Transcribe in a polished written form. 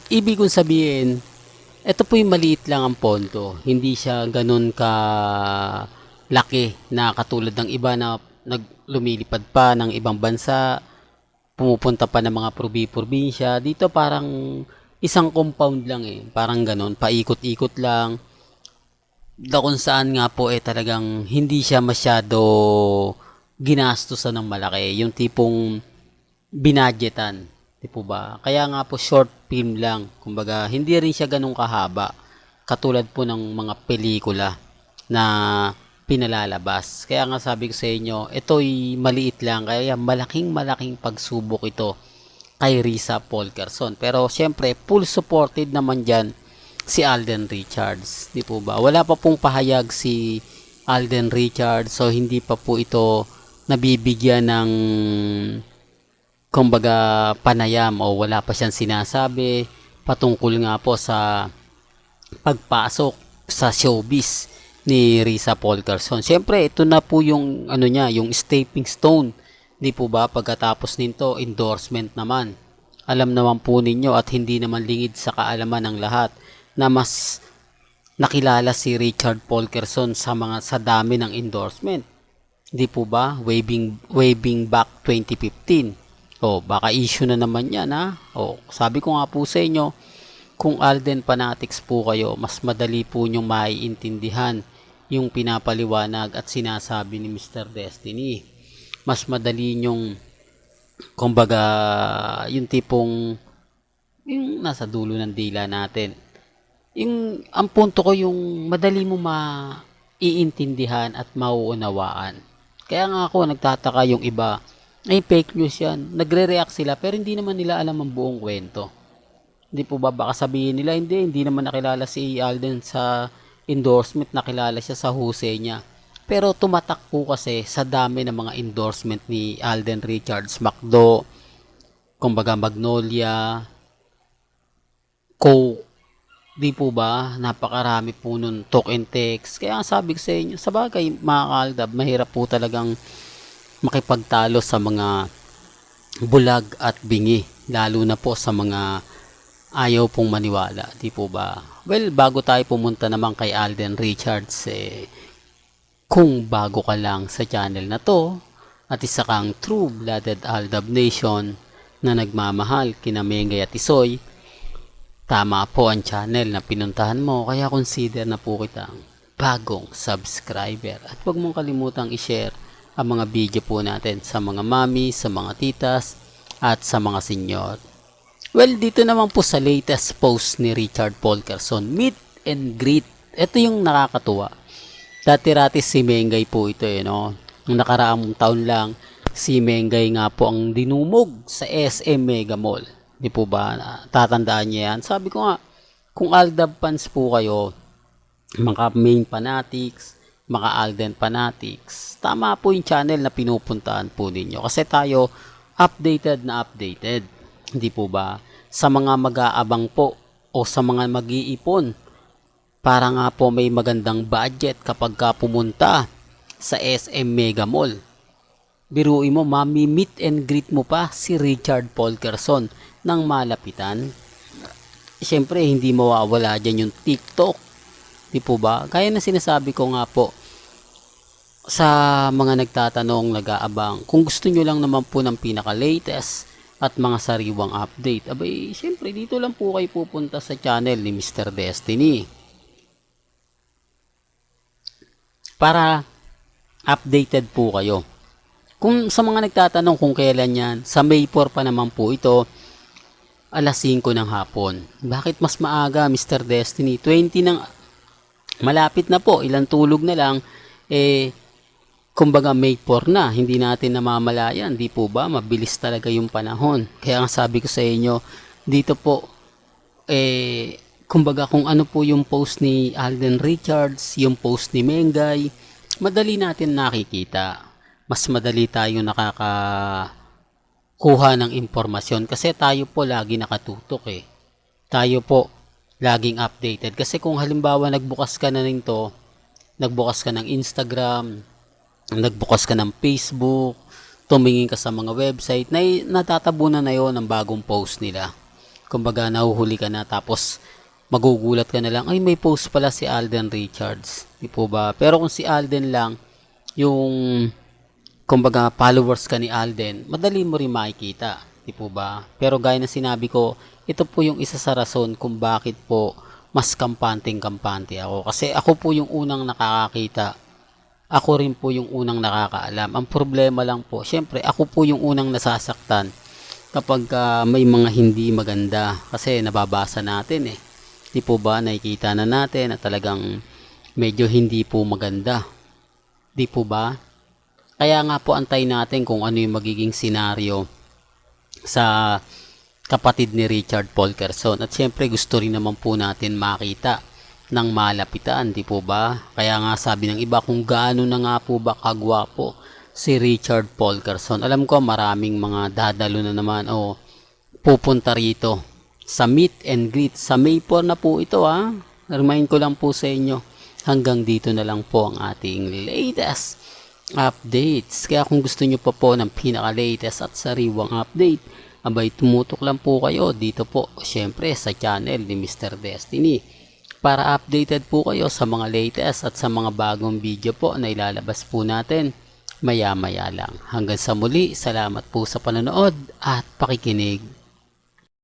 ibig kong sabihin, ito po yung maliit lang ang pondo. Hindi siya ganun ka laki na katulad ng iba na lumilipad pa ng ibang bansa, pumupunta pa ng mga probinsya. Dito parang isang compound lang eh. Parang ganun, paikot-ikot lang. Na kung saan nga po eh talagang hindi siya masyado ginastusan ng malaki. Yung tipong binadgetan. Di po ba? Kaya nga po short film lang. Kumbaga, hindi rin siya ganun kahaba. Katulad po ng mga pelikula na pinalalabas. Kaya nga sabi ko sa inyo, ito'y maliit lang. Kaya malaking pagsubok ito kay Risa Polkerson. Pero syempre, full supported naman dyan si Alden Richards. Di po ba? Wala pa pong pahayag si Alden Richards. So, hindi pa po ito nabibigyan ng kumbaga panayam o wala pa siyang sinasabi patungkol nga po sa pagpasok sa showbiz ni Risa Polkerson. Siyempre, ito na po yung ano niya, yung stepping stone. Di po ba? Pagkatapos nito, endorsement naman. Alam naman po ninyo at hindi naman lingid sa kaalaman ng lahat na mas nakilala si Richard Polkerson sa dami ng endorsement. Di po ba? Waving back 2015. O, baka issue na naman yan ha. O, sabi ko nga po sa inyo, kung Alden fanatics po kayo, mas madali po nyong maiintindihan yung pinapaliwanag at sinasabi ni Mr. Destiny. Mas madali nyong, kumbaga, yung tipong, yung nasa dulo ng dila natin. Ang punto ko yung madali mo maiintindihan at mauunawaan. Kaya nga ako nagtataka yung iba, ay fake news yan. Nagre-react sila pero hindi naman nila alam ang buong kwento. Hindi po ba baka sabihin nila, hindi naman nakilala si Alden sa endorsement, nakilala siya sa husay niya. Pero tumatak po kasi sa dami ng mga endorsement ni Alden Richards, McDo, kumbaga Magnolia, Coke, di po ba? Napakarami po nun, talk and text. Kaya sabi ko sa inyo, sa bagay mga kaaldab, mahirap po talagang makipagtalo sa mga bulag at bingi. Lalo na po sa mga ayaw pong maniwala. Di po ba? Well, bago tayo pumunta naman kay Alden Richards, kung bago ka lang sa channel na to, at isa kang true-blooded Aldab Nation na nagmamahal kina Mengay at Isoy, tama po ang channel na pinuntahan mo, kaya consider na po kitang bagong subscriber. At huwag mong kalimutang i-share ang mga video po natin sa mga mami, sa mga titas, at sa mga senyor. Well, dito naman po sa latest post ni Richard Polkerson, meet and greet. Ito yung nakakatuwa. Dati-rati si Mengay po ito no? Nung nakaraang taon lang, si Mengay nga po ang dinumog sa SM Mega Mall. Di po ba? Tatandaan niya yan. Sabi ko nga, kung Aldab fans po kayo, mga main fanatics, mga Alden fanatics, tama po yung channel na pinupuntahan po ninyo. Kasi tayo, updated na updated. Hindi po ba? Sa mga mag-aabang po o sa mga mag-iipon, para nga po may magandang budget kapag ka pumunta sa SM Mega Mall. Biruin mo, meet and greet mo pa si Richard Polkerson ng malapitan. Siyempre, hindi mawawala dyan yung TikTok. Di po ba? Kaya na sinasabi ko nga po, sa mga nagtatanong, nag-aabang, kung gusto nyo lang naman po ng pinaka-latest at mga sariwang update, abay, siyempre, dito lang po kayo pupunta sa channel ni Mr. Destiny. Para updated po kayo. Kung sa mga nagtatanong kung kailan yan, sa May 4 pa naman po ito, alas 5 ng hapon. Bakit mas maaga, Mr. Destiny? 20 ng malapit na po, ilang tulog na lang, kumbaga May 4 na, hindi natin namamalayan, di po ba? Mabilis talaga yung panahon. Kaya nga sabi ko sa inyo, dito po, kumbaga kung ano po yung post ni Alden Richards, yung post ni Mengay, madali natin nakikita. Mas madali tayo nakakakuha ng impormasyon kasi tayo po lagi nakatutok Tayo po laging updated. Kasi kung halimbawa nagbukas ka na nito, nagbukas ka ng Instagram, nagbukas ka ng Facebook, tumingin ka sa mga website, natatabunan na yon ng bagong post nila. Kumbaga nahuhuli ka na tapos magugulat ka na lang, ay may post pala si Alden Richards. Di po ba? Pero kung si Alden lang, yung kumbaga followers ka ni Alden, madali mo rin makikita. Di po ba? Pero gaya na sinabi ko, ito po yung isa sa rason kung bakit po mas kampante ako. Kasi ako po yung unang nakakakita. Ako rin po yung unang nakakaalam. Ang problema lang po, syempre ako po yung unang nasasaktan kapag may mga hindi maganda. Kasi nababasa natin eh. Di po ba? Nakikita na natin na talagang medyo hindi po maganda. Di po ba? Kaya nga po antay natin kung ano yung magiging senaryo sa kapatid ni Richard Polkerson. At syempre gusto rin naman po natin makita ng malapitan, di po ba? Kaya nga sabi ng iba kung gaano na nga po ba kagwapo si Richard Polkerson. Alam ko maraming mga dadalo na naman o pupunta rito sa meet and greet. Sa May 4 na po ito ha. Remind ko lang po sa inyo. Hanggang dito na lang po ang ating latest updates. Kaya kung gusto nyo pa po ng pinaka-latest at sariwang update, abay tumutok lang po kayo dito po, syempre sa channel ni Mr. Destiny. Para updated po kayo sa mga latest at sa mga bagong video po na ilalabas po natin maya-maya lang. Hanggang sa muli, salamat po sa panonood at pakikinig.